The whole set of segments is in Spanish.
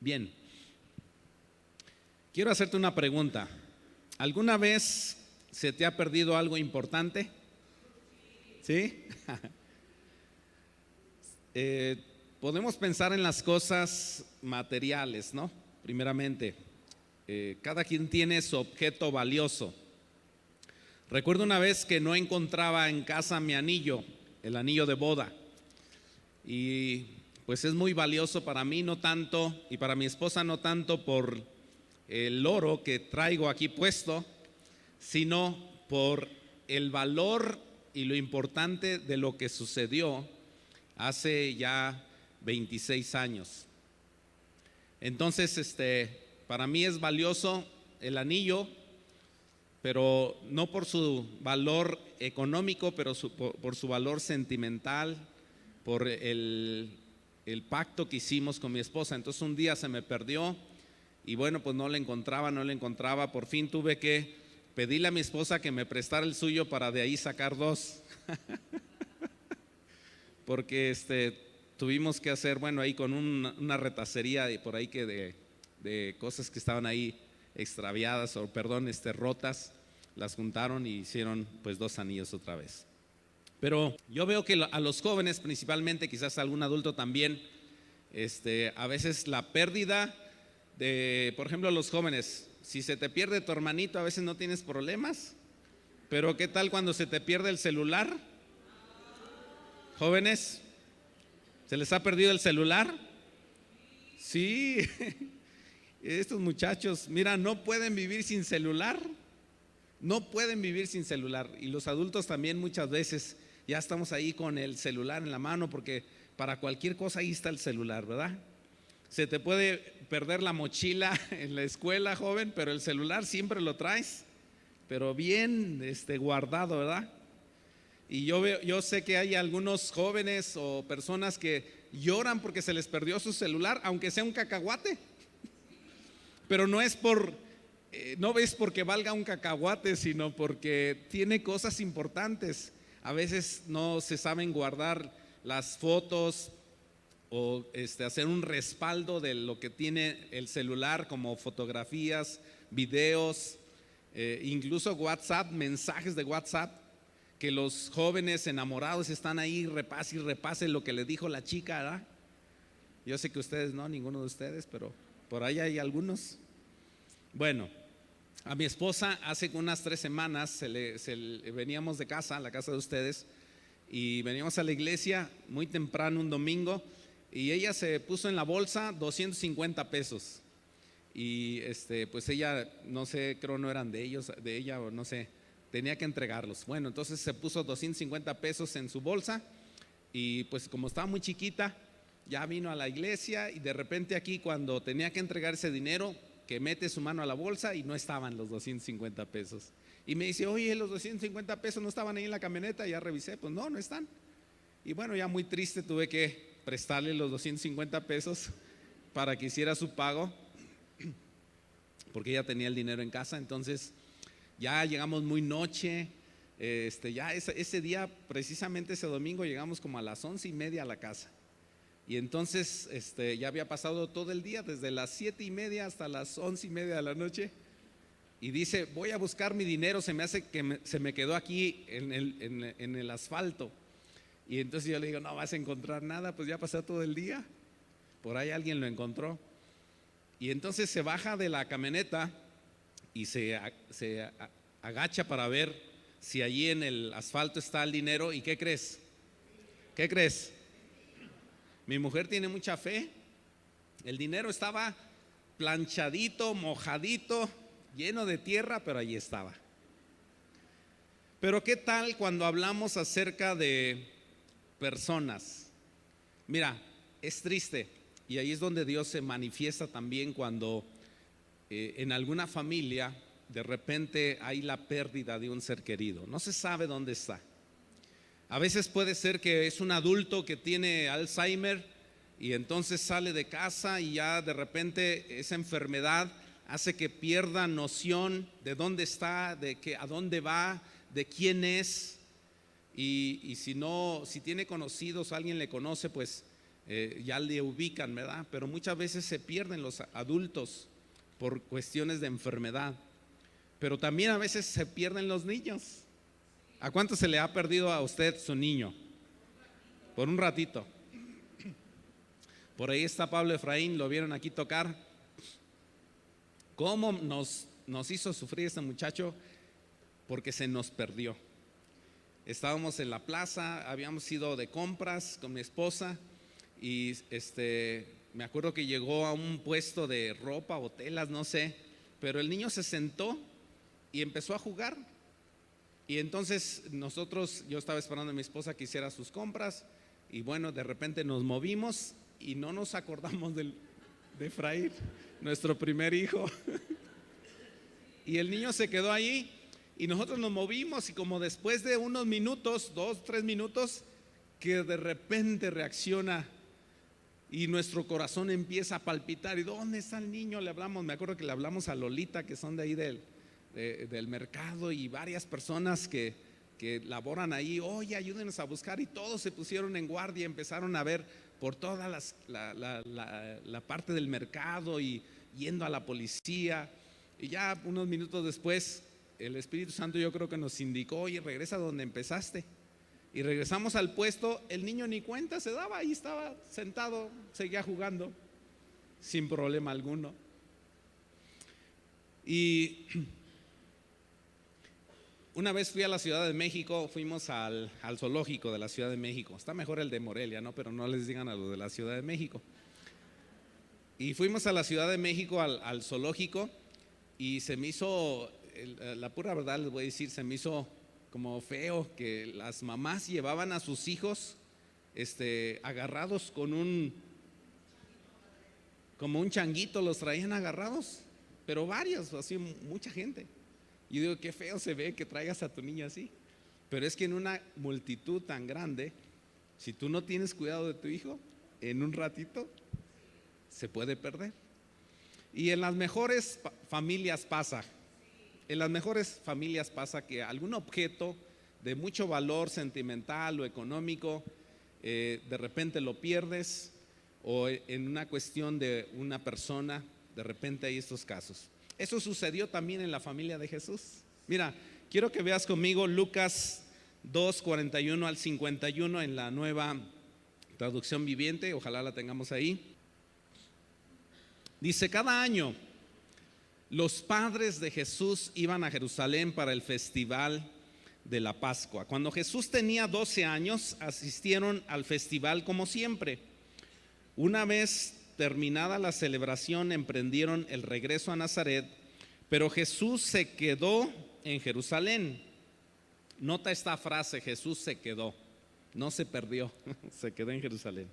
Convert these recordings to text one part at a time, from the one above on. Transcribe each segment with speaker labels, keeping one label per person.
Speaker 1: Bien, quiero hacerte una pregunta. ¿Alguna vez se te ha perdido algo importante? ¿Sí? Podemos pensar en las cosas materiales, ¿no? Primeramente, cada quien tiene su objeto valioso. Recuerdo una vez que no encontraba en casa mi anillo, el anillo de boda. Y pues es muy valioso para mí, no tanto, y para mi esposa no tanto por el oro que traigo aquí puesto, sino por el valor y lo importante de lo que sucedió hace ya 26 años. Entonces, para mí es valioso el anillo, pero no por su valor económico, pero por su valor sentimental, por el pacto que hicimos con mi esposa. Entonces un día se me perdió y bueno, pues no la encontraba. Por fin tuve que pedirle a mi esposa que me prestara el suyo para de ahí sacar dos. Porque tuvimos que hacer, bueno, ahí con una retacería por ahí que de cosas que estaban ahí extraviadas o perdón, rotas, las juntaron y hicieron pues dos anillos otra vez. Pero yo veo que a los jóvenes principalmente, quizás a algún adulto también, a veces la pérdida de, por ejemplo, los jóvenes, si se te pierde tu hermanito a veces no tienes problemas, pero ¿qué tal cuando se te pierde el celular? Jóvenes, ¿se les ha perdido el celular? Sí, estos muchachos, mira, no pueden vivir sin celular. No pueden vivir sin celular. Y los adultos también muchas veces ya estamos ahí con el celular en la mano porque para cualquier cosa ahí está el celular, ¿verdad? Se te puede perder la mochila en la escuela, joven, pero el celular siempre lo traes, pero bien guardado, ¿verdad? Y yo sé que hay algunos jóvenes o personas que lloran porque se les perdió su celular, aunque sea un cacahuate. Pero no es porque valga un cacahuate, sino porque tiene cosas importantes. A veces no se saben guardar las fotos o hacer un respaldo de lo que tiene el celular, como fotografías, videos, incluso WhatsApp, mensajes de WhatsApp, que los jóvenes enamorados están ahí, repase y repase lo que le dijo la chica, ¿verdad? Yo sé que ustedes no, ninguno de ustedes, pero por ahí hay algunos. Bueno, a mi esposa hace unas 3 semanas veníamos de casa, a la casa de ustedes, y veníamos a la iglesia muy temprano un domingo, y ella se puso en la bolsa 250 pesos. Y pues ella, no sé, creo no eran de ella o no sé, tenía que entregarlos. Bueno, entonces se puso 250 pesos en su bolsa, y pues como estaba muy chiquita, ya vino a la iglesia, y de repente aquí cuando tenía que entregar ese dinero, que mete su mano a la bolsa y no estaban los 250 pesos. Y me dice, oye, los 250 pesos no estaban ahí en la camioneta. Ya revisé, pues no están. Y bueno, ya muy triste, tuve que prestarle los 250 pesos para que hiciera su pago, porque ella tenía el dinero en casa. Entonces ya llegamos muy noche. Ya ese día, precisamente ese domingo, llegamos como a las 11:30 a la casa. Y entonces ya había pasado todo el día, desde las 7:30 hasta las 11:30 de la noche. Y dice, voy a buscar mi dinero, se me hace que se me quedó aquí en el asfalto. Y entonces yo le digo, no vas a encontrar nada, pues ya pasó todo el día. Por ahí alguien lo encontró. Y entonces se baja de la camioneta y se agacha para ver si allí en el asfalto está el dinero. ¿Y qué crees? ¿Qué crees? Mi mujer tiene mucha fe. El dinero estaba planchadito, mojadito, lleno de tierra, pero allí estaba. Pero ¿qué tal cuando hablamos acerca de personas? Mira, es triste, y ahí es donde Dios se manifiesta también cuando en alguna familia de repente hay la pérdida de un ser querido. No se sabe dónde está. A veces puede ser que es un adulto que tiene Alzheimer y entonces sale de casa y ya de repente esa enfermedad hace que pierda noción de dónde está, a dónde va, de quién es. Y si tiene conocidos, alguien le conoce, pues ya le ubican, ¿verdad? Pero muchas veces se pierden los adultos por cuestiones de enfermedad, pero también a veces se pierden los niños. ¿A cuánto se le ha perdido a usted su niño? Por un ratito. Por ahí está Pablo Efraín, lo vieron aquí tocar. ¿Cómo nos hizo sufrir este muchacho? Porque se nos perdió. Estábamos en la plaza, habíamos ido de compras con mi esposa y me acuerdo que llegó a un puesto de ropa o telas, no sé, pero el niño se sentó y empezó a jugar. Y entonces yo estaba esperando a mi esposa que hiciera sus compras y bueno, de repente nos movimos y no nos acordamos de Efraín, nuestro primer hijo. Y el niño se quedó ahí y nosotros nos movimos y como después de unos minutos, 2, 3 minutos, que de repente reacciona y nuestro corazón empieza a palpitar. ¿Y dónde está el niño? Le hablamos, me acuerdo que le hablamos a Lolita, que son de ahí del mercado, y varias personas que laboran ahí. Oye, ayúdenos a buscar, y todos se pusieron en guardia, empezaron a ver por toda la parte del mercado y yendo a la policía. Y ya unos minutos después el Espíritu Santo, yo creo que nos indicó: oye, regresa donde empezaste. Y regresamos al puesto. El niño ni cuenta se daba, ahí estaba sentado, seguía jugando sin problema alguno. Y una vez fui a la Ciudad de México, fuimos al zoológico de la Ciudad de México. Está mejor el de Morelia, ¿no? Pero no les digan a los de la Ciudad de México. Y fuimos a la Ciudad de México al zoológico y se me hizo, la pura verdad les voy a decir, se me hizo como feo que las mamás llevaban a sus hijos agarrados como un changuito, los traían agarrados, pero varios, así mucha gente. Y digo, qué feo se ve que traigas a tu niño así. Pero es que en una multitud tan grande, si tú no tienes cuidado de tu hijo, en un ratito se puede perder. Y en las mejores familias pasa. En las mejores familias pasa que algún objeto de mucho valor sentimental o económico, de repente lo pierdes, o en una cuestión de una persona, de repente hay estos casos. Eso sucedió también en la familia de Jesús. Mira, quiero que veas conmigo Lucas 2, 41 al 51 en la Nueva Traducción Viviente, ojalá la tengamos ahí. Dice: cada año los padres de Jesús iban a Jerusalén para el festival de la Pascua. Cuando Jesús tenía 12 años, asistieron al festival como siempre. Una vez terminada la celebración, emprendieron el regreso a Nazaret, pero Jesús se quedó en Jerusalén. Nota esta frase: Jesús se quedó, no se perdió, se quedó en Jerusalén.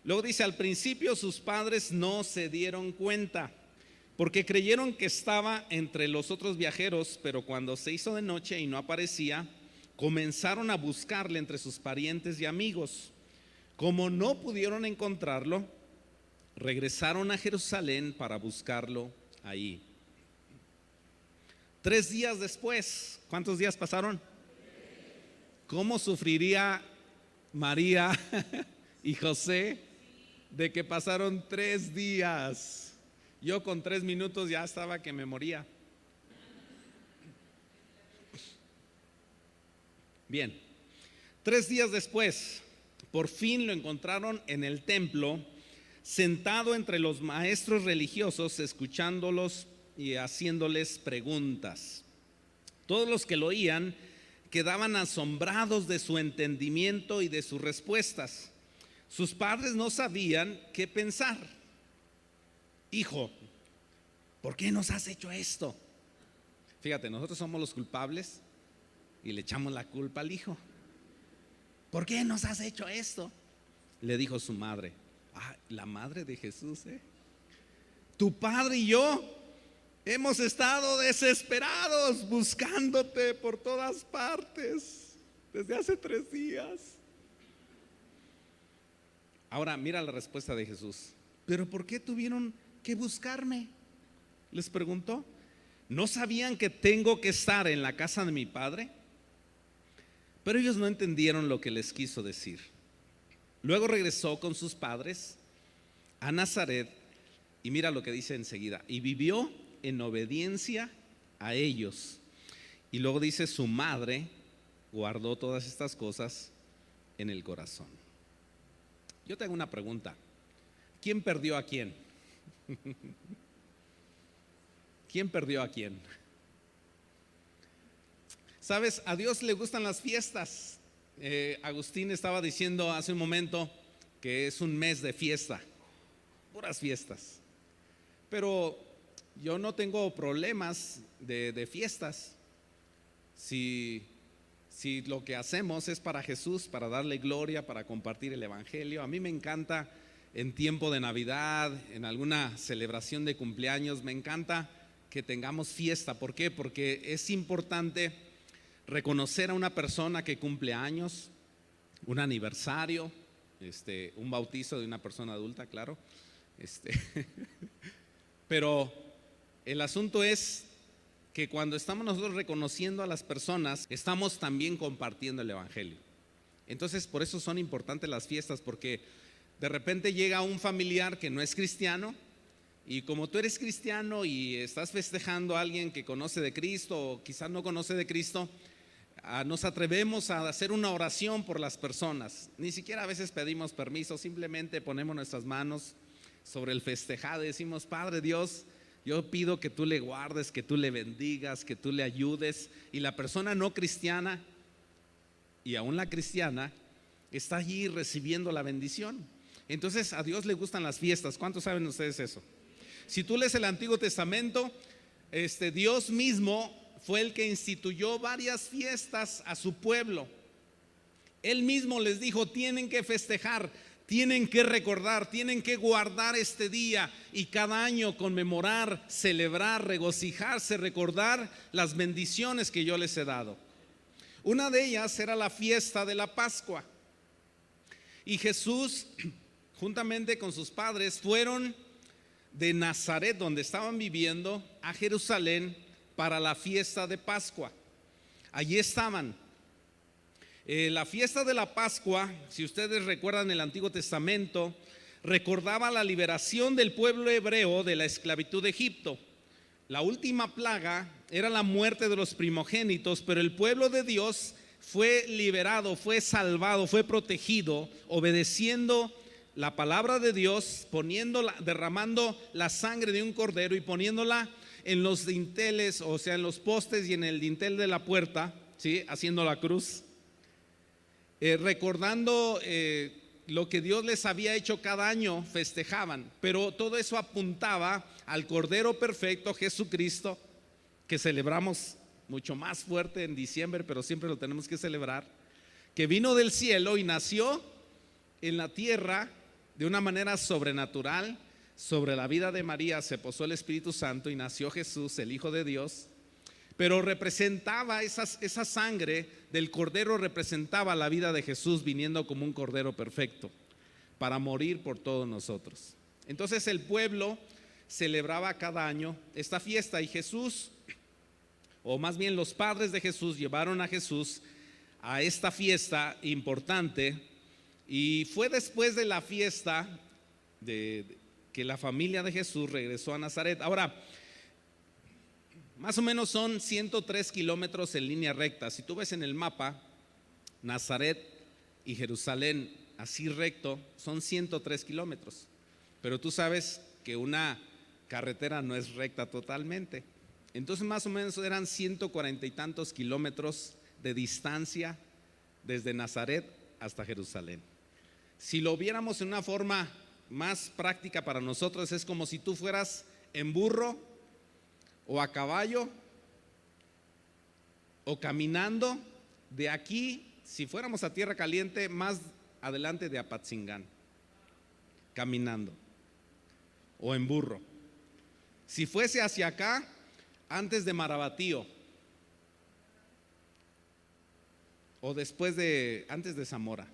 Speaker 1: Luego dice: al principio sus padres no se dieron cuenta, porque creyeron que estaba entre los otros viajeros, pero cuando se hizo de noche y no aparecía, comenzaron a buscarle entre sus parientes y amigos. Como no pudieron encontrarlo, regresaron a Jerusalén para buscarlo ahí. 3 días después, ¿cuántos días pasaron? ¿Cómo sufriría María y José de que pasaron 3 días? Yo con 3 minutos ya estaba que me moría. Bien, 3 días después, por fin lo encontraron en el templo, sentado entre los maestros religiosos, escuchándolos y haciéndoles preguntas. Todos los que lo oían quedaban asombrados de su entendimiento y de sus respuestas. Sus padres no sabían qué pensar. Hijo, ¿por qué nos has hecho esto? Fíjate, nosotros somos los culpables y le echamos la culpa al hijo. ¿Por qué nos has hecho esto? Le dijo su madre. La madre de Jesús, tu padre y yo hemos estado desesperados buscándote por todas partes desde hace 3 días. Ahora mira la respuesta de Jesús. ¿Pero por qué tuvieron que buscarme? Les preguntó. ¿No sabían que tengo que estar en la casa de mi padre? Pero ellos no entendieron lo que les quiso decir. Luego regresó con sus padres a Nazaret y mira lo que dice enseguida, y vivió en obediencia a ellos. Y luego dice, su madre guardó todas estas cosas en el corazón. Yo tengo una pregunta. ¿Quién perdió a quién? ¿Quién perdió a quién? Sabes, a Dios le gustan las fiestas. Agustín estaba diciendo hace un momento que es un mes de fiesta, puras fiestas. Pero yo no tengo problemas de fiestas. Si lo que hacemos es para Jesús, para darle gloria, para compartir el evangelio. A mí me encanta en tiempo de Navidad, en alguna celebración de cumpleaños, me encanta que tengamos fiesta. ¿Por qué? Porque es importante reconocer a una persona que cumple años, un aniversario, un bautizo de una persona adulta, claro. Pero el asunto es que cuando estamos nosotros reconociendo a las personas, estamos también compartiendo el evangelio. Entonces, por eso son importantes las fiestas, porque de repente llega un familiar que no es cristiano, y como tú eres cristiano y estás festejando a alguien que conoce de Cristo o quizás no conoce de Cristo, nos atrevemos a hacer una oración por las personas. Ni siquiera a veces pedimos permiso, simplemente ponemos nuestras manos sobre el festejado y decimos, Padre Dios, yo pido que tú le guardes, que tú le bendigas, que tú le ayudes. Y la persona no cristiana y aún la cristiana está allí recibiendo la bendición. Entonces a Dios le gustan las fiestas. ¿Cuántos saben ustedes eso? Si tú lees el Antiguo Testamento, Dios mismo fue el que instituyó varias fiestas a su pueblo. Él mismo les dijo, tienen que festejar, tienen que recordar, tienen que guardar este día y cada año conmemorar, celebrar, regocijarse, recordar las bendiciones que yo les he dado. Una de ellas era la fiesta de la Pascua. Y Jesús, juntamente con sus padres, fueron de Nazaret, donde estaban viviendo, a Jerusalén para la fiesta de Pascua. Allí estaban. La fiesta de la Pascua, si ustedes recuerdan el Antiguo Testamento, recordaba la liberación del pueblo hebreo de la esclavitud de Egipto. La última plaga era la muerte de los primogénitos, pero el pueblo de Dios fue liberado, fue salvado, fue protegido, obedeciendo la palabra de Dios, derramando la sangre de un cordero y poniéndola en los dinteles, o sea, en los postes y en el dintel de la puerta, ¿sí? Haciendo la cruz, recordando lo que Dios les había hecho cada año, festejaban. Pero todo eso apuntaba al Cordero Perfecto, Jesucristo, que celebramos mucho más fuerte en diciembre, pero siempre lo tenemos que celebrar, que vino del cielo y nació en la tierra de una manera sobrenatural. Sobre la vida de María se posó el Espíritu Santo y nació Jesús, el Hijo de Dios. Pero representaba esa sangre del cordero, representaba la vida de Jesús viniendo como un cordero perfecto para morir por todos nosotros. Entonces el pueblo celebraba cada año esta fiesta y Jesús, o más bien los padres de Jesús, llevaron a Jesús a esta fiesta importante. Y fue después de la fiesta que la familia de Jesús regresó a Nazaret. Ahora, más o menos son 103 kilómetros en línea recta. Si tú ves en el mapa, Nazaret y Jerusalén, así recto, son 103 kilómetros. Pero tú sabes que una carretera no es recta totalmente. Entonces más o menos eran 140 y tantos kilómetros de distancia desde Nazaret hasta Jerusalén. Si lo viéramos en una forma más práctica para nosotros, es como si tú fueras en burro o a caballo o caminando de aquí, si fuéramos a Tierra Caliente, más adelante de Apatzingán, caminando o en burro. Si fuese hacia acá, antes de Marabatío o antes de Zamora.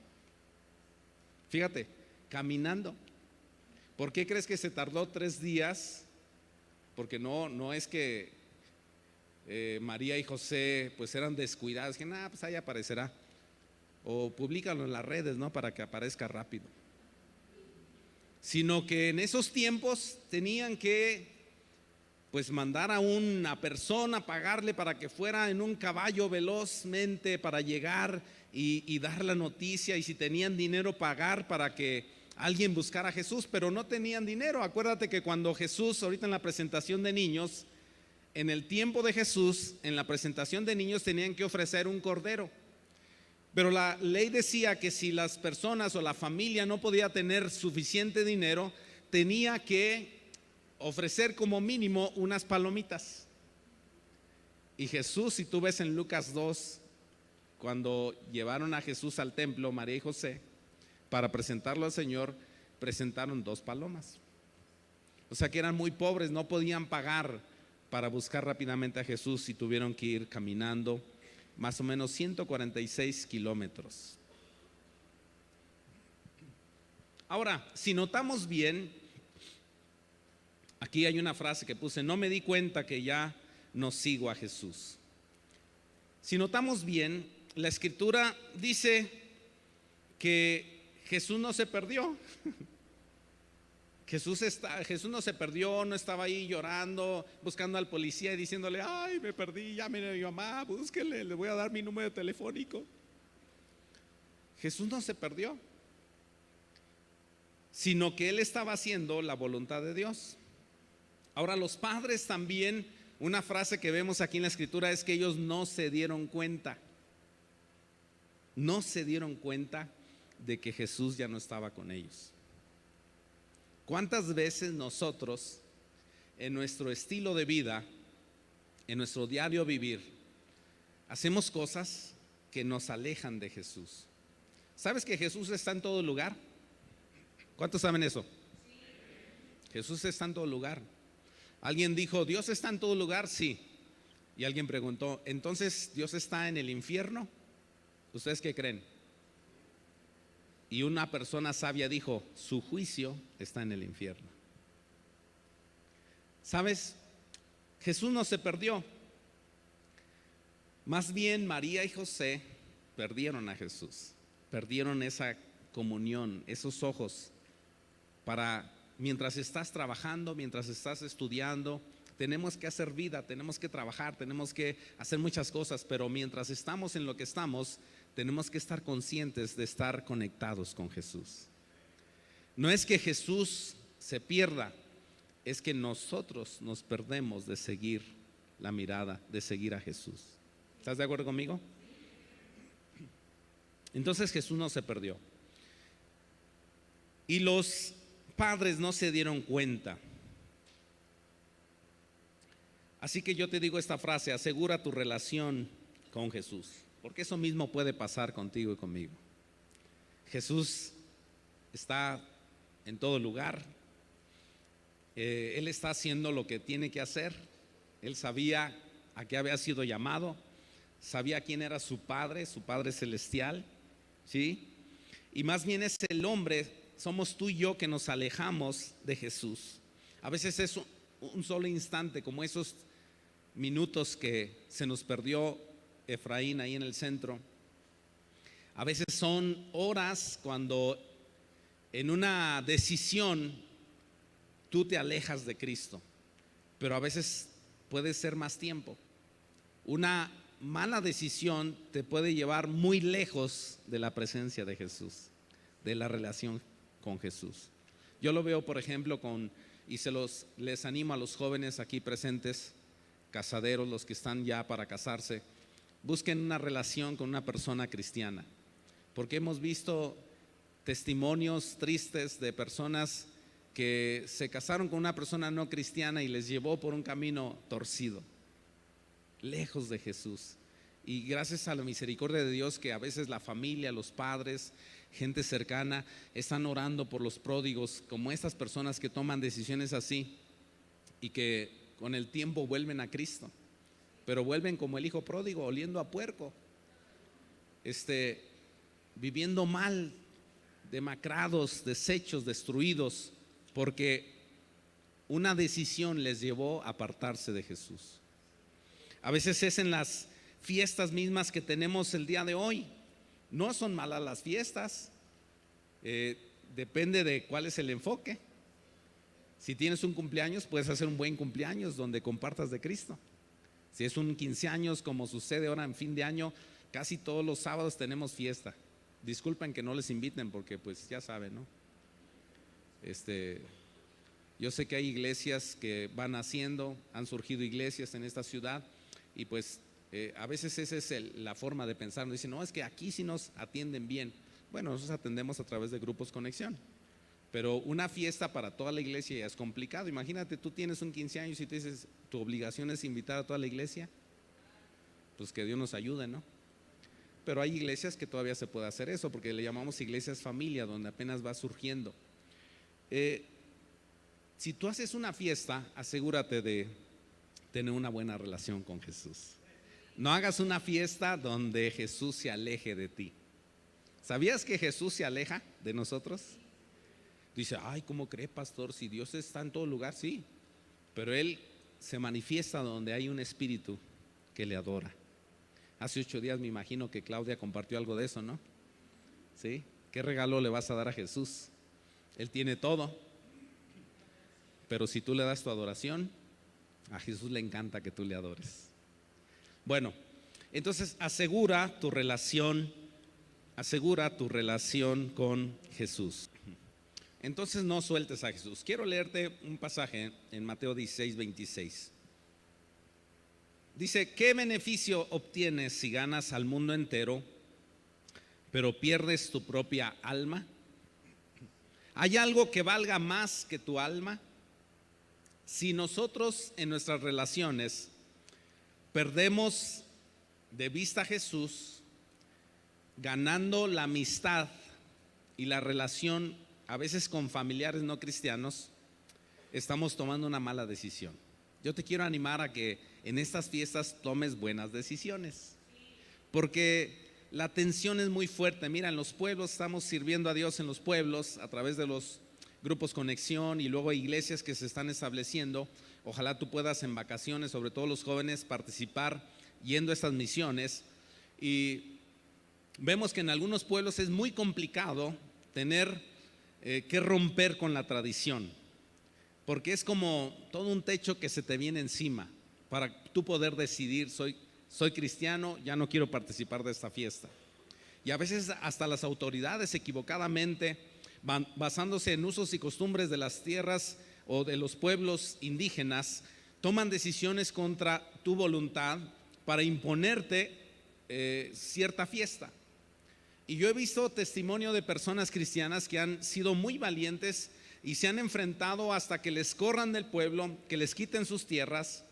Speaker 1: Fíjate, caminando. ¿Por qué crees que se tardó 3 días? Porque no es que María y José pues eran descuidados, que nada, pues ahí aparecerá. o públicalo en las redes, ¿no? Para que aparezca rápido. Sino que en esos tiempos tenían que pues mandar a una persona, pagarle para que fuera en un caballo velozmente para llegar y dar la noticia, y si tenían dinero pagar para que alguien buscara a Jesús, pero no tenían dinero. Acuérdate que cuando Jesús, ahorita en la presentación de niños, en el tiempo de Jesús, en la presentación de niños tenían que ofrecer un cordero, pero la ley decía que si las personas o la familia no podía tener suficiente dinero, tenía que ofrecer como mínimo unas palomitas. Y Jesús, si tú ves en Lucas 2, cuando llevaron a Jesús al templo, María y José, para presentarlo al Señor, presentaron 2 palomas. O sea que eran muy pobres, no podían pagar para buscar rápidamente a Jesús y tuvieron que ir caminando más o menos 146 kilómetros. Ahora, si notamos bien, aquí hay una frase que puse: no me di cuenta que ya no sigo a Jesús. Si notamos bien, la escritura dice que Jesús no se perdió. Jesús no se perdió, no estaba ahí llorando, buscando al policía y diciéndole: ay, me perdí, llamen a mi mamá, búsquenle, le voy a dar mi número telefónico. Jesús no se perdió, sino que Él estaba haciendo la voluntad de Dios. Ahora, los padres también, una frase que vemos aquí en la escritura es que ellos no se dieron cuenta. No se dieron cuenta de que Jesús ya no estaba con ellos. ¿Cuántas veces nosotros, en nuestro estilo de vida, en nuestro diario vivir, hacemos cosas que nos alejan de Jesús? ¿Sabes que Jesús está en todo lugar? ¿Cuántos saben eso? Jesús está en todo lugar. Alguien dijo: ¿Dios está en todo lugar? Sí. Y alguien preguntó: ¿entonces Dios está en el infierno? ¿Ustedes qué creen? Y una persona sabia dijo: su juicio está en el infierno. ¿Sabes? Jesús no se perdió. Más bien María y José perdieron a Jesús. Perdieron esa comunión, esos ojos. Mientras estás trabajando, mientras estás estudiando, tenemos que hacer vida, tenemos que trabajar, tenemos que hacer muchas cosas, pero mientras estamos en lo que estamos, tenemos que estar conscientes de estar conectados con Jesús. No es que Jesús se pierda, es que nosotros nos perdemos de seguir la mirada, de seguir a Jesús. ¿Estás de acuerdo conmigo? Entonces Jesús no se perdió. Y los padres no se dieron cuenta. Así que yo te digo esta frase: asegura tu relación con Jesús, porque eso mismo puede pasar contigo y conmigo. Jesús está en todo lugar. Él está haciendo lo que tiene que hacer. Él sabía a qué había sido llamado, sabía quién era su Padre celestial, ¿sí? Y más bien es el hombre, somos tú y yo, que nos alejamos de Jesús. A veces es un solo instante, como esos minutos que se nos perdió Efraín ahí en el centro. A veces son horas cuando en una decisión tú te alejas de Cristo, pero a veces puede ser más tiempo. Una mala decisión te puede llevar muy lejos de la presencia de Jesús, de la relación con Jesús. Yo lo veo, por ejemplo, les animo a los jóvenes aquí presentes, casaderos, los que están ya para casarse, busquen una relación con una persona cristiana, porque hemos visto testimonios tristes de personas que se casaron con una persona no cristiana y les llevó por un camino torcido, lejos de Jesús. Y gracias a la misericordia de Dios, que a veces la familia, los padres, gente cercana, están orando por los pródigos, como estas personas que toman decisiones así y que con el tiempo vuelven a Cristo, pero vuelven como el hijo pródigo, oliendo a puerco, viviendo mal, demacrados, deshechos, destruidos, porque una decisión les llevó a apartarse de Jesús. A veces es en las fiestas mismas que tenemos el día de hoy, No son malas las fiestas, depende de cuál es el enfoque. Si tienes un cumpleaños, puedes hacer un buen cumpleaños donde compartas de Cristo. Si es un 15 años, como sucede ahora en fin de año, casi todos los sábados tenemos fiesta. Disculpen que no les inviten porque pues ya saben, ¿no? Yo sé que hay iglesias que van haciendo, han surgido iglesias en esta ciudad y pues a veces esa es la forma de pensar. Nos dicen, no, es que aquí sí nos atienden bien. Bueno, nosotros atendemos a través de grupos conexión, pero una fiesta para toda la iglesia ya es complicado. Imagínate, tú tienes un 15 años y te dices, tu obligación es invitar a toda la iglesia. Pues que Dios nos ayude, ¿no? Pero hay iglesias que todavía se puede hacer eso, porque le llamamos iglesias familia, donde apenas va surgiendo. Si tú haces una fiesta, asegúrate de tener una buena relación con Jesús. No hagas una fiesta donde Jesús se aleje de ti. ¿Sabías que Jesús se aleja de nosotros? Dice, ay, ¿cómo cree, pastor? Si Dios está en todo lugar, sí, pero Él se manifiesta donde hay un espíritu que le adora. Hace 8 días me imagino que Claudia compartió algo de eso, ¿no? ¿Sí? ¿Qué regalo le vas a dar a Jesús? Él tiene todo, pero si tú le das tu adoración, a Jesús le encanta que tú le adores. Bueno, entonces asegura tu relación con Jesús. Entonces no sueltes a Jesús. Quiero leerte un pasaje en Mateo 16, 26. Dice, ¿qué beneficio obtienes si ganas al mundo entero, pero pierdes tu propia alma? ¿Hay algo que valga más que tu alma? Si nosotros en nuestras relaciones perdemos de vista a Jesús, ganando la amistad y la relación a veces con familiares no cristianos, estamos tomando una mala decisión. Yo te quiero animar a que en estas fiestas tomes buenas decisiones, porque la tensión es muy fuerte. Mira, en los pueblos estamos sirviendo a Dios en los pueblos a través de los grupos conexión y luego iglesias que se están estableciendo. Ojalá tú puedas en vacaciones, sobre todo los jóvenes, participar yendo a estas misiones. Y vemos que en algunos pueblos es muy complicado tener que romper con la tradición, porque es como todo un techo que se te viene encima para tú poder decidir, soy cristiano, ya no quiero participar de esta fiesta. Y a veces hasta las autoridades equivocadamente, basándose en usos y costumbres de las tierras o de los pueblos indígenas, toman decisiones contra tu voluntad para imponerte cierta fiesta. Y yo he visto testimonio de personas cristianas que han sido muy valientes y se han enfrentado hasta que les corran del pueblo, que les quiten sus tierras,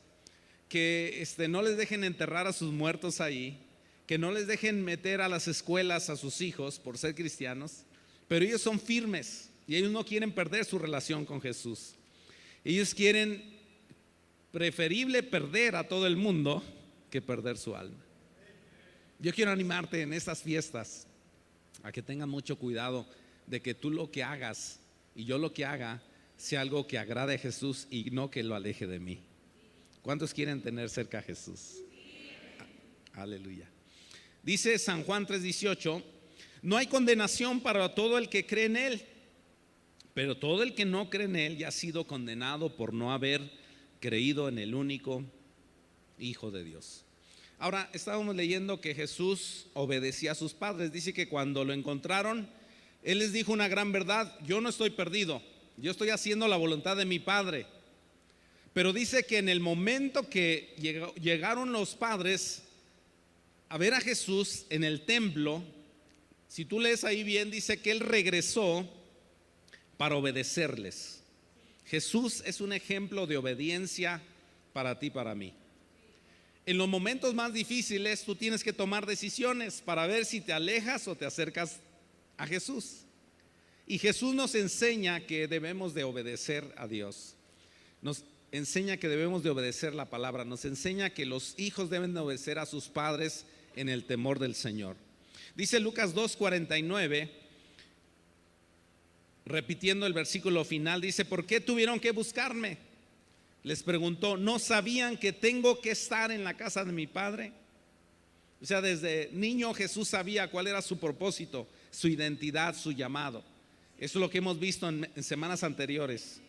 Speaker 1: que no les dejen enterrar a sus muertos ahí, que no les dejen meter a las escuelas a sus hijos por ser cristianos, pero ellos son firmes y ellos no quieren perder su relación con Jesús. Ellos quieren preferible perder a todo el mundo que perder su alma. Yo quiero animarte en estas fiestas a que tengan mucho cuidado de que tú lo que hagas y yo lo que haga sea algo que agrade a Jesús y no que lo aleje de mí. ¿Cuántos quieren tener cerca a Jesús? Aleluya. Dice San Juan 3:18, no hay condenación para todo el que cree en Él, pero todo el que no cree en Él ya ha sido condenado por no haber creído en el único Hijo de Dios. Ahora, estábamos leyendo que Jesús obedecía a sus padres. Dice que cuando lo encontraron, Él les dijo una gran verdad: yo no estoy perdido, yo estoy haciendo la voluntad de mi Padre. Pero dice que en el momento que llegaron los padres a ver a Jesús en el templo, si tú lees ahí bien, dice que Él regresó para obedecerles. Jesús es un ejemplo de obediencia para ti, para mí. En los momentos más difíciles tú tienes que tomar decisiones para ver si te alejas o te acercas a Jesús. Y Jesús nos enseña que debemos de obedecer a Dios. Nos enseña que debemos de obedecer la palabra. Nos enseña que los hijos deben de obedecer a sus padres en el temor del Señor. Dice Lucas 2:49, repitiendo el versículo final, dice: ¿por qué tuvieron que buscarme? Les preguntó, ¿no sabían que tengo que estar en la casa de mi Padre? O sea, desde niño Jesús sabía cuál era su propósito, su identidad, su llamado. Eso es lo que hemos visto en semanas anteriores.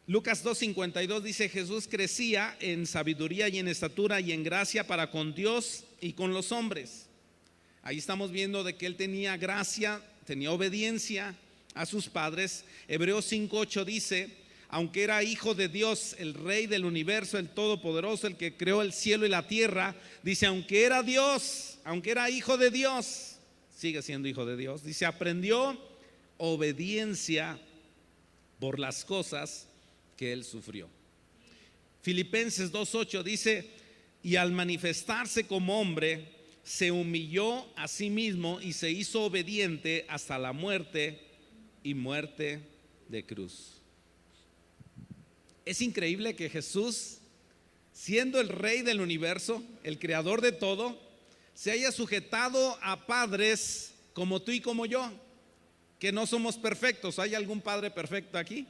Speaker 1: Lucas 2:52 dice: Jesús crecía en sabiduría y en estatura y en gracia para con Dios y con los hombres. Ahí estamos viendo de que él tenía gracia, tenía obediencia a sus padres. Hebreos 5:8 dice: aunque era hijo de Dios, el rey del universo, el todopoderoso, el que creó el cielo y la tierra, dice, aunque era Dios, aunque era hijo de Dios, sigue siendo hijo de Dios, dice, aprendió obediencia por las cosas que él sufrió. Filipenses 2:8 dice: y al manifestarse como hombre, se humilló a sí mismo y se hizo obediente hasta la muerte y muerte de cruz. Es increíble que Jesús, siendo el rey del universo, el creador de todo, se haya sujetado a padres como tú y como yo, que no somos perfectos. ¿Hay algún padre perfecto aquí?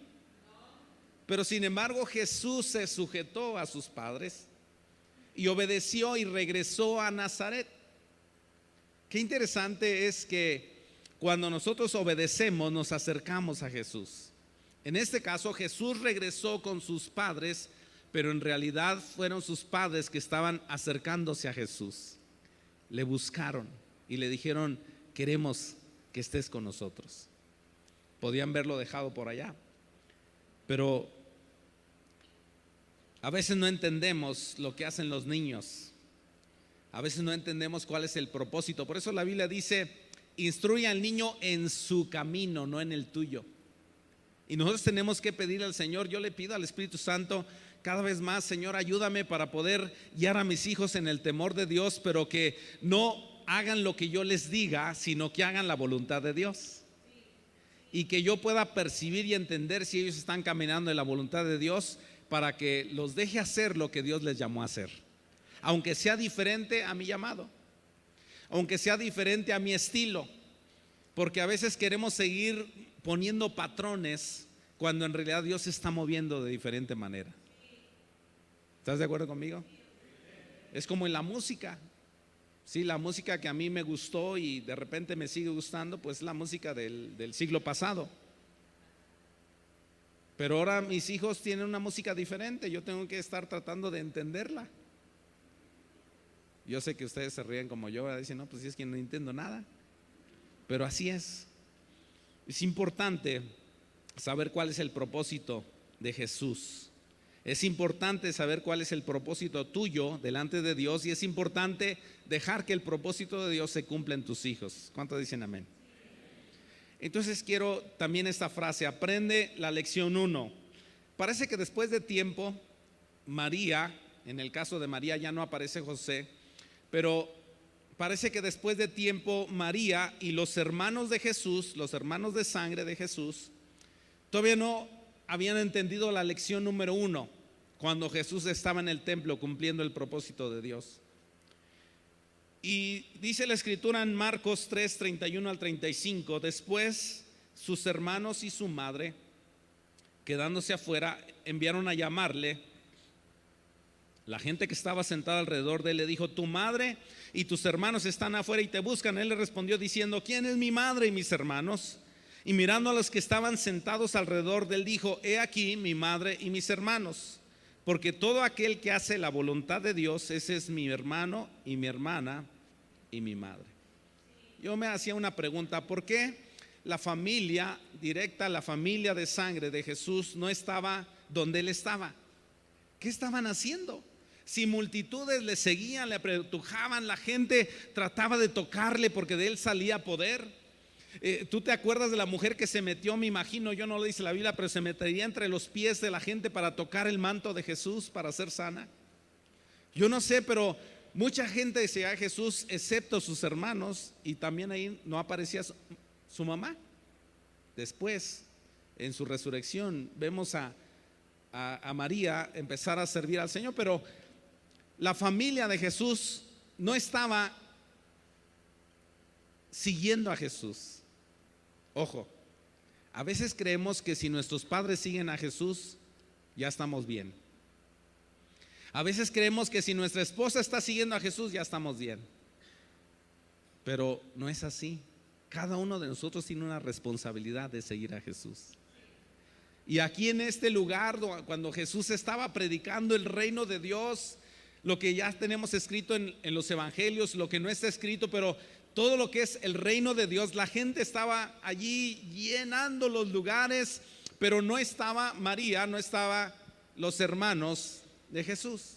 Speaker 1: Pero sin embargo Jesús se sujetó a sus padres y obedeció y regresó a Nazaret. Qué interesante es que cuando nosotros obedecemos nos acercamos a Jesús. En este caso Jesús regresó con sus padres, pero en realidad fueron sus padres que estaban acercándose a Jesús. Le buscaron y le dijeron: queremos que estés con nosotros. Podían haberlo dejado por allá, pero a veces no entendemos lo que hacen los niños. A veces no entendemos cuál es el propósito. Por eso la Biblia dice: instruye al niño en su camino, no en el tuyo. Y nosotros tenemos que pedir al Señor. Yo le pido al Espíritu Santo cada vez más: Señor, ayúdame para poder guiar a mis hijos en el temor de Dios, pero que no hagan lo que yo les diga, sino que hagan la voluntad de Dios. Y que yo pueda percibir y entender si ellos están caminando en la voluntad de Dios, para que los deje hacer lo que Dios les llamó a hacer, aunque sea diferente a mi llamado, aunque sea diferente a mi estilo, porque a veces queremos seguir poniendo patrones cuando en realidad Dios se está moviendo de diferente manera. ¿Estás de acuerdo conmigo? Es como en la música. Sí, la música que a mí me gustó y de repente me sigue gustando, pues la música del siglo pasado. Pero ahora mis hijos tienen una música diferente. Yo tengo que estar tratando de entenderla. Yo sé que ustedes se ríen como yo, dicen: no, pues si es que no entiendo nada. Pero así es. Es importante saber cuál es el propósito de Jesús. Es importante saber cuál es el propósito tuyo delante de Dios, y es importante dejar que el propósito de Dios se cumpla en tus hijos. ¿Cuántos dicen amén? Entonces quiero también esta frase: aprende la lección 1. Parece que después de tiempo María, en el caso de María ya no aparece José, pero parece que después de tiempo María y los hermanos de Jesús, los hermanos de sangre de Jesús, todavía no habían entendido la lección número 1, cuando Jesús estaba en el templo cumpliendo el propósito de Dios. Y dice la escritura en Marcos 3, 31 al 35: después sus hermanos y su madre, quedándose afuera, enviaron a llamarle. La gente que estaba sentada alrededor de él le dijo: tu madre y tus hermanos están afuera y te buscan. Él le respondió diciendo: ¿quién es mi madre y mis hermanos? Y mirando a los que estaban sentados alrededor de él, dijo: he aquí mi madre y mis hermanos, porque todo aquel que hace la voluntad de Dios, ese es mi hermano y mi hermana y mi madre. Yo me hacía una pregunta: ¿por qué la familia directa, la familia de sangre de Jesús no estaba donde él estaba? ¿Qué estaban haciendo? Si multitudes le seguían, le apretujaban, la gente trataba de tocarle porque de él salía poder. ¿Tú te acuerdas de la mujer que se metió? Me imagino, yo no lo dice la Biblia, pero se metería entre los pies de la gente para tocar el manto de Jesús para ser sana. Yo no sé, pero mucha gente decía a Jesús, excepto sus hermanos, y también ahí no aparecía su mamá. Después, en su resurrección, vemos a María empezar a servir al Señor, pero la familia de Jesús no estaba siguiendo a Jesús. Ojo, a veces creemos que si nuestros padres siguen a Jesús, ya estamos bien. A veces creemos que si nuestra esposa está siguiendo a Jesús ya estamos bien, pero no es así. Cada uno de nosotros tiene una responsabilidad de seguir a Jesús. Y aquí en este lugar, cuando Jesús estaba predicando el reino de Dios, lo que ya tenemos escrito en los evangelios, lo que no está escrito, pero todo lo que es el reino de Dios, la gente estaba allí llenando los lugares, pero no estaba María, no estaba los hermanos de Jesús.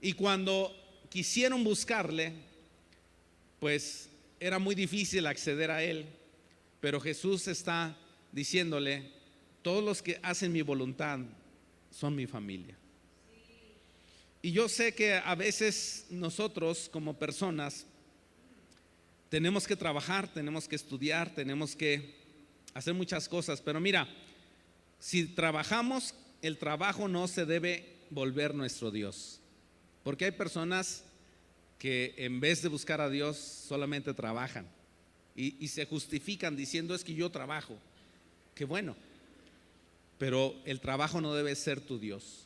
Speaker 1: Y cuando quisieron buscarle, pues era muy difícil acceder a él, pero Jesús está diciéndole: todos los que hacen mi voluntad son mi familia. Y yo sé que a veces nosotros como personas tenemos que trabajar, tenemos que estudiar, tenemos que hacer muchas cosas, pero mira, si trabajamos, el trabajo no se debe volver nuestro Dios, porque hay personas que en vez de buscar a Dios solamente trabajan y se justifican diciendo: es que yo trabajo. Qué bueno, pero el trabajo no debe ser tu Dios.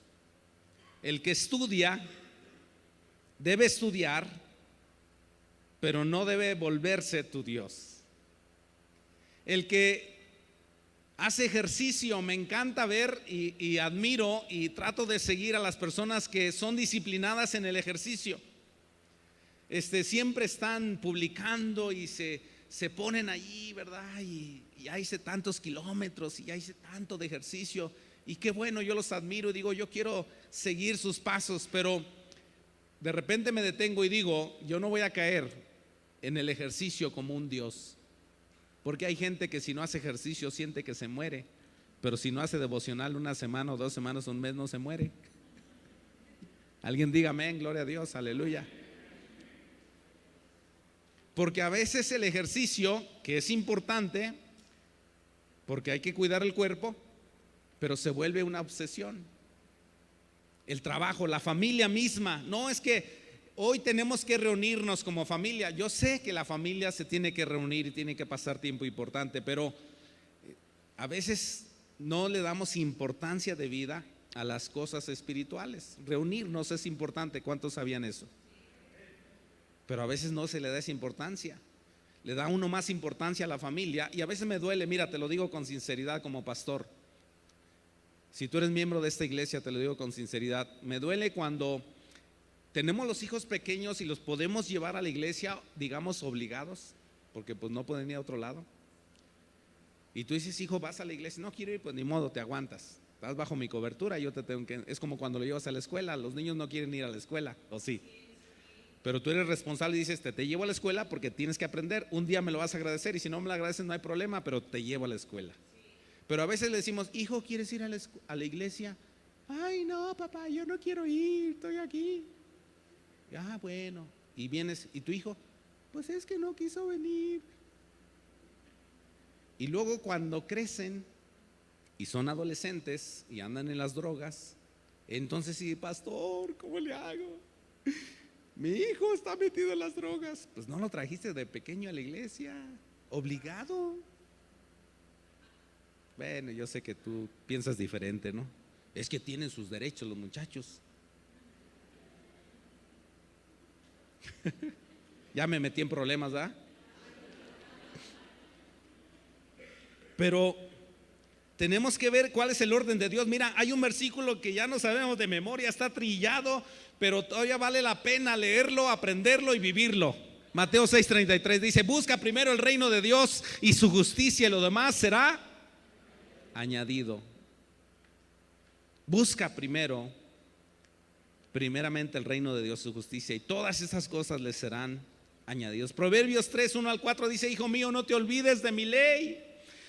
Speaker 1: El que estudia debe estudiar, pero no debe volverse tu Dios. El que hace ejercicio, me encanta ver y admiro y trato de seguir a las personas que son disciplinadas en el ejercicio. Siempre están publicando y se ponen allí, ¿verdad? Y ya hice tantos kilómetros y ya hice tanto de ejercicio. Y qué bueno, yo los admiro y digo: yo quiero seguir sus pasos, pero de repente me detengo y digo: yo no voy a caer en el ejercicio como un Dios, porque hay gente que si no hace ejercicio siente que se muere, pero si no hace devocional una semana o 2 semanas o un mes no se muere. Alguien diga amén, gloria a Dios, aleluya. Porque a veces el ejercicio, que es importante, porque hay que cuidar el cuerpo, pero se vuelve una obsesión. El trabajo, la familia misma. No, es que hoy tenemos que reunirnos como familia. Yo sé que la familia se tiene que reunir y tiene que pasar tiempo importante, pero a veces no le damos importancia de vida a las cosas espirituales. Reunirnos es importante. ¿Cuántos sabían eso? Pero a veces no se le da esa importancia. Le da uno más importancia a la familia. Y a veces me duele, mira, te lo digo con sinceridad como pastor. Si tú eres miembro de esta iglesia, te lo digo con sinceridad, me duele cuando tenemos los hijos pequeños y los podemos llevar a la iglesia, digamos, obligados, porque pues no pueden ir a otro lado. Y tú dices: hijo, vas a la iglesia. No quiero ir, pues ni modo, te aguantas. Estás bajo mi cobertura, yo te tengo que. Es como cuando lo llevas a la escuela. Los niños no quieren ir a la escuela, ¿o sí? Pero tú eres responsable y dices: te llevo a la escuela porque tienes que aprender. Un día me lo vas a agradecer y si no me lo agradeces no hay problema, pero te llevo a la escuela. Pero a veces le decimos: hijo, ¿quieres ir a la iglesia? Ay, no, papá, yo no quiero ir, estoy aquí. Ah, bueno. Y vienes, ¿y tu hijo? Pues es que no quiso venir. Y luego cuando crecen y son adolescentes y andan en las drogas, entonces sí, pastor, ¿cómo le hago? Mi hijo está metido en las drogas. Pues no lo trajiste de pequeño a la iglesia, obligado. Bueno, yo sé que tú piensas diferente, ¿no? Es que tienen sus derechos los muchachos. Ya me metí en problemas, ¿verdad? Pero tenemos que ver cuál es el orden de Dios. Mira, hay un versículo que ya no sabemos de memoria, está trillado, pero todavía vale la pena leerlo, aprenderlo y vivirlo. Mateo 6:33 dice: busca primero el reino de Dios y su justicia, y lo demás será añadido. Busca primeramente el reino de Dios, su justicia, y todas esas cosas les serán añadidos. Proverbios 3:1-4 dice: hijo mío, no te olvides de mi ley,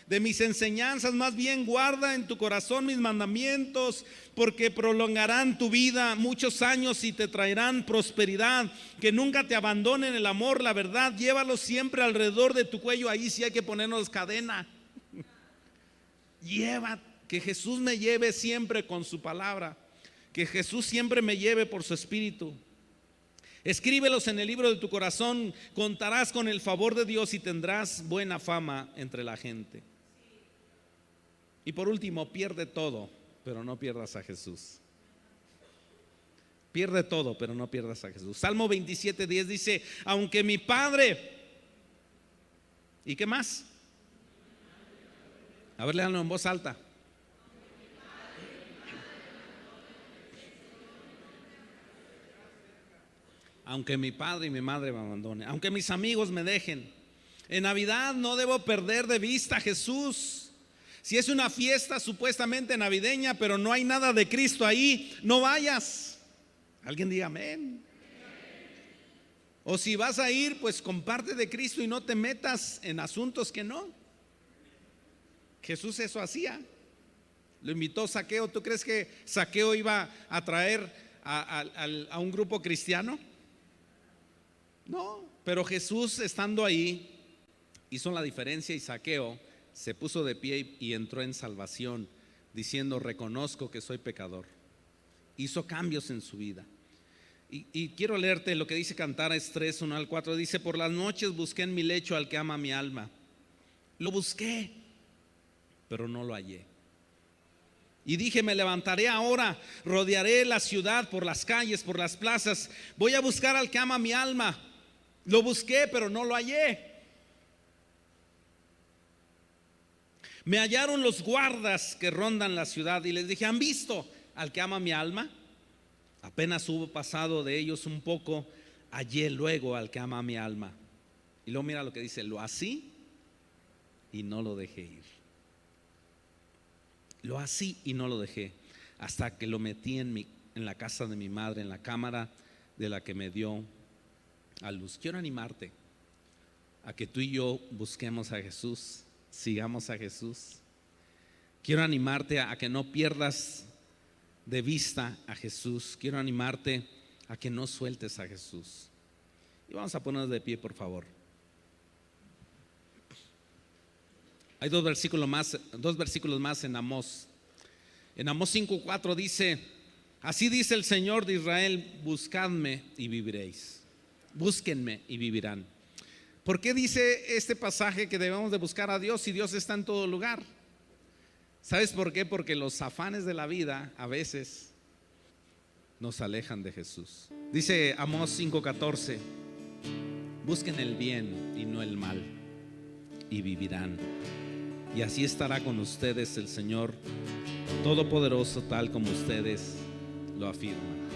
Speaker 1: de mis enseñanzas, más bien guarda en tu corazón mis mandamientos, porque prolongarán tu vida muchos años y te traerán prosperidad. Que nunca te abandonen el amor, la verdad, llévalos siempre alrededor de tu cuello. Ahí sí hay que ponernos cadena. Que Jesús me lleve siempre con su palabra, que Jesús siempre me lleve por su espíritu. Escríbelos en el libro de tu corazón, contarás con el favor de Dios y tendrás buena fama entre la gente. Y por último, pierde todo, pero no pierdas a Jesús. pierde todo, pero no pierdas a Jesús. Salmo 27:10 dice: aunque mi padre, ¿y qué más? A ver, léanlo en voz alta. Aunque mi padre y mi madre me abandonen, aunque mis amigos me dejen, en Navidad no debo perder de vista a Jesús. Si es una fiesta supuestamente navideña, pero no hay nada de Cristo ahí, no vayas. Alguien diga amén. O si vas a ir, pues comparte de Cristo y no te metas en asuntos que no. Jesús eso hacía. Lo invitó Zaqueo. ¿Tú crees que Zaqueo iba a traer a un grupo cristiano? No, pero Jesús, estando ahí, hizo la diferencia, y Zaqueo se puso de pie y entró en salvación, diciendo: reconozco que soy pecador. Hizo cambios en su vida. Y quiero leerte lo que dice Cantares 3:1-4. Dice: por las noches busqué en mi lecho al que ama mi alma. Lo busqué, pero no lo hallé. Y dije: me levantaré ahora, rodearé la ciudad por las calles, por las plazas. Voy a buscar al que ama mi alma. Lo busqué, pero no lo hallé. Me hallaron los guardas que rondan la ciudad, y les dije: ¿han visto al que ama mi alma? Apenas hubo pasado de ellos un poco, hallé luego al que ama mi alma. Y luego mira lo que dice: lo así y no lo dejé ir. Lo así y no lo dejé, hasta que lo metí en la casa de mi madre, en la cámara de la que me dio a luz. Quiero animarte a que tú y yo busquemos a Jesús, sigamos a Jesús. Quiero animarte a que no pierdas de vista a Jesús. Quiero animarte a que no sueltes a Jesús. Y vamos a ponernos de pie, por favor. Hay dos versículos más en Amós. En Amós 5:4 dice: así dice el Señor de Israel: buscadme y viviréis. Búsquenme y vivirán. ¿Por qué dice este pasaje que debemos de buscar a Dios si Dios está en todo lugar? ¿Sabes por qué? Porque los afanes de la vida a veces nos alejan de Jesús. Dice Amós 5:14: busquen el bien y no el mal, y vivirán. Y así estará con ustedes el Señor Todopoderoso, tal como ustedes lo afirman.